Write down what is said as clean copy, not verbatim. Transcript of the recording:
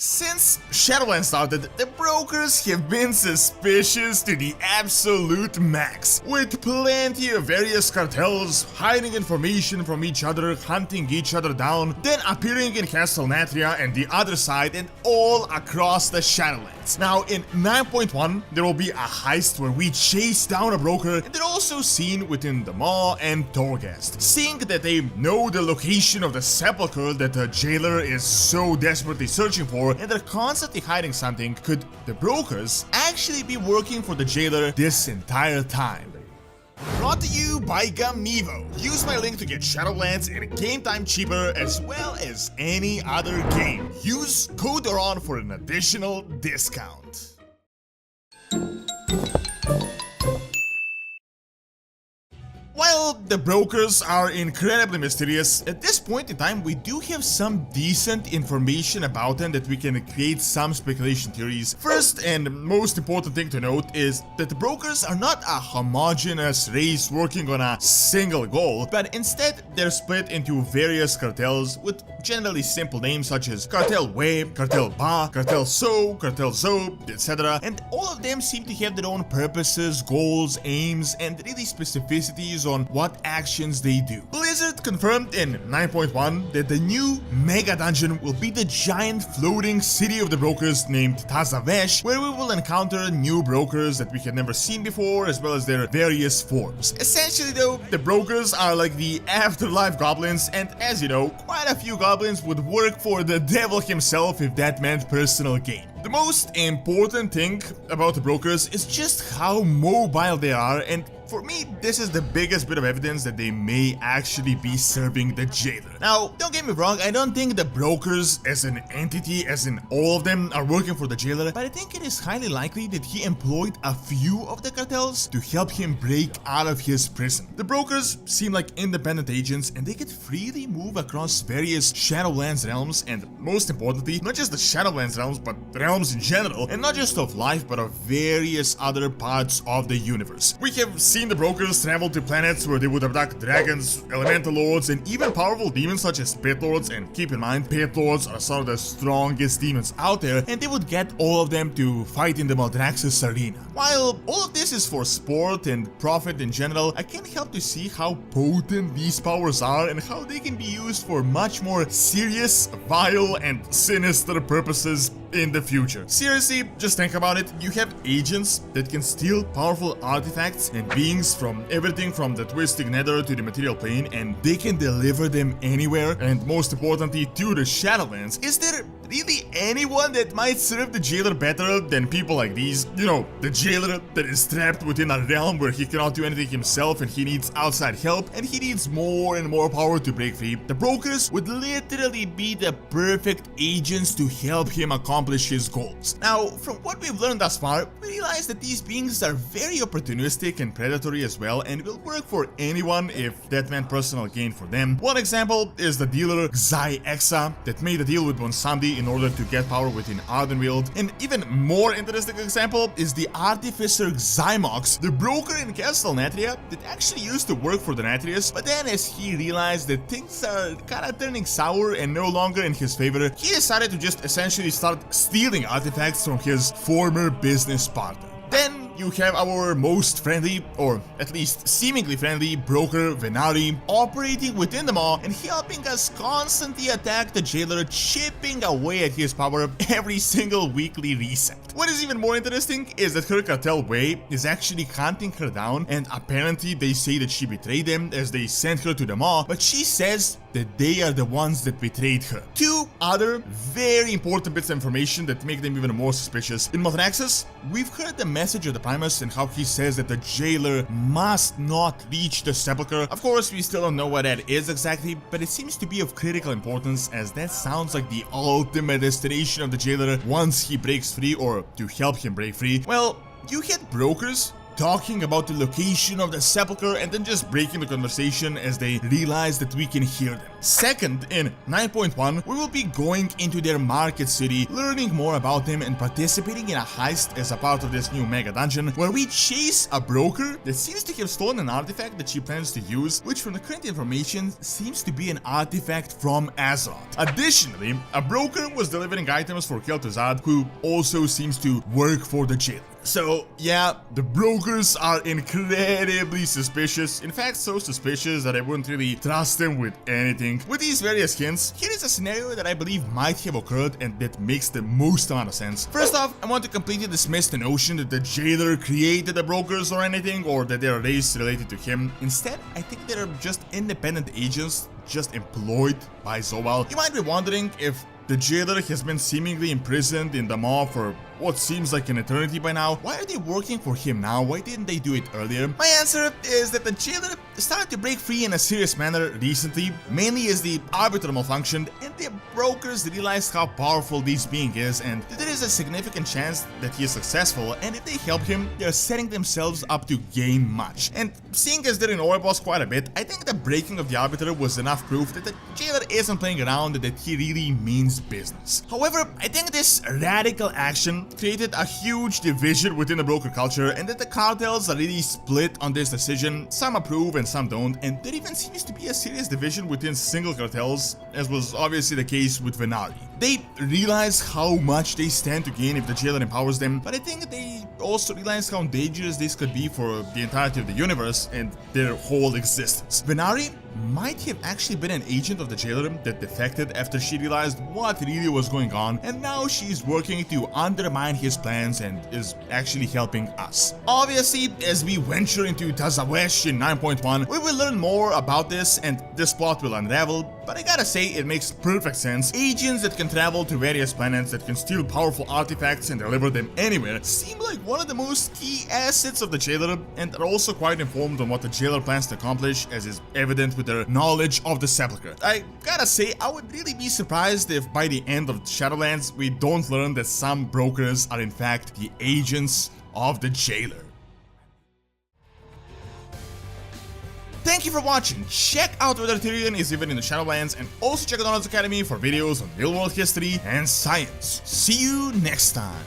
Since Shadowlands started, the brokers have been suspicious to the absolute max, with plenty of various cartels hiding information from each other, hunting each other down, then appearing in Castle Nathria and the other side and all across the Shadowlands. Now in 9.1 there will be a heist where we chase down a broker, and they're also seen within the Maw and Torghast. Seeing that they know the location of the Sepulchre that the Jailer is so desperately searching for, and they're constantly hiding something, could the brokers actually be working for the Jailer this entire time? Brought to you by Gamivo. Use my link to get Shadowlands and game time cheaper as well as any other game. Use code DORON for an additional discount. While the brokers are incredibly mysterious, at this point in time we do have some decent information about them that we can create some speculation theories. First and most important thing to note is that the brokers are not a homogeneous race working on a single goal, but instead they're split into various cartels with generally simple names such as Cartel Wei, Cartel Ba, Cartel So, Cartel Zob, etc. And all of them seem to have their own purposes, goals, aims, and really specificities on what actions they do. Blizzard confirmed in 9.1 that the new mega dungeon will be the giant floating city of the brokers named Tazavesh, where we will encounter new brokers that we have never seen before, as well as their various forms. Essentially though, the brokers are like the afterlife goblins, and as you know, quite a few goblins would work for the devil himself if that meant personal gain. The most important thing about the brokers is just how mobile they are, and for me, this is the biggest bit of evidence that they may actually be serving the Jailer. Now, don't get me wrong, I don't think the brokers as an entity, as in all of them, are working for the Jailer, but I think it is highly likely that he employed a few of the cartels to help him break out of his prison. The brokers seem like independent agents, and they can freely move across various Shadowlands realms, and most importantly, not just the Shadowlands realms, but realms in general, and not just of life, but of various other parts of the universe. We have seen the brokers travel to planets where they would abduct dragons, elemental lords, and even powerful demons such as pit lords, and keep in mind, pit lords are some of the strongest demons out there, and they would get all of them to fight in the Maldraxxus arena. While all of this is for sport and profit in general, I can't help to see how potent these powers are and how they can be used for much more serious, vile, and sinister purposes in the future. Seriously, just think about it. You have agents that can steal powerful artifacts and beings from everything from the twisting nether to the material plane, and they can deliver them anywhere, and most importantly to the Shadowlands. Is there really anyone that might serve the Jailer better than people like these? You know, the Jailer that is trapped within a realm where he cannot do anything himself and he needs outside help, and he needs more and more power to break free. The brokers would literally be the perfect agents to help him accomplish his goals. Now, from what we've learned thus far, we realize that these beings are very opportunistic and predatory as well, and will work for anyone if that meant personal gain for them. One example is the dealer Xai Exa that made a deal with Bonsandi in order to get power within Ardenweald. An even more interesting example is the artificer Xymox, the broker in Castle Nathria that actually used to work for the Nathrias, but then as he realized that things are kinda turning sour and no longer in his favor, he decided to just essentially start stealing artifacts from his former business partner. Then you have our most friendly, or at least seemingly friendly, broker Venari operating within the Maw and helping us constantly attack the Jailer, chipping away at his power every single weekly reset. What is even more interesting is that her cartel Wei is actually hunting her down, and apparently they say that she betrayed them as they sent her to the Maw, but she says that they are the ones that betrayed her. Two other very important bits of information that make them even more suspicious. In Maldraxxus, we've heard the message of the Primus and how he says that the Jailer must not reach the Sepulchre. Of course, we still don't know what that is exactly, but it seems to be of critical importance, as that sounds like the ultimate destination of the Jailer once he breaks free, or to help him break free. Well, you had brokers talking about the location of the Sepulchre and then just breaking the conversation as they realize that we can hear them. Second, in 9.1, we will be going into their market city, learning more about them and participating in a heist as a part of this new mega dungeon, where we chase a broker that seems to have stolen an artifact that she plans to use, which from the current information seems to be an artifact from Azeroth. Additionally, a broker was delivering items for Kel'Thuzad, who also seems to work for the JAILER. So yeah, the brokers are incredibly suspicious. In fact, so suspicious that I wouldn't really trust them with anything. With these various hints, here is a scenario that I believe might have occurred and that makes the most amount of sense. First off, I want to completely dismiss the notion that the JAILER created the brokers or anything, or that they're a race related to him. Instead, I think they're just independent agents just employed by Zovaal. You might be wondering if the JAILER has been seemingly imprisoned in the maw for what seems like an eternity by now. Why are they working for him now? Why didn't they do it earlier? My answer is that the JAILER started to break free in a serious manner recently, mainly as the Arbiter malfunctioned and the brokers realized how powerful this being is and that there is a significant chance that he is successful, and if they help him, they're setting themselves up to gain much. And seeing as they're in Oribos quite a bit, I think the breaking of the Arbiter was enough proof that the JAILER isn't playing around and that he really means business. However, I think this radical action created a huge division within the broker culture, and that the cartels are really split on this decision. Some approve and some don't, and there even seems to be a serious division within single cartels, as was obviously the case with Venari. They realize how much they stand to gain if the JAILER empowers them, but I think they also realize how dangerous this could be for the entirety of the universe and their whole existence. Venari might have actually been an agent of the JAILER that defected after she realized what really was going on, and now she's working to undermine his plans and is actually helping us. Obviously, as we venture into Tazawesh in 9.1, we will learn more about this and this plot will unravel, but I gotta say it makes perfect sense. Agents that can travel to various planets, that can steal powerful artifacts and deliver them anywhere, seem like one of the most key assets of the JAILER, and are also quite informed on what the JAILER plans to accomplish, as is evident with their knowledge of the Sepulchre. I gotta say, I would really be surprised if by the end of Shadowlands we don't learn that some brokers are in fact the agents of the JAILER. Thank you for watching. Check out whether Tyrion is even in the Shadowlands, and also check out Donald's Academy for videos on real world history and science. See you next time.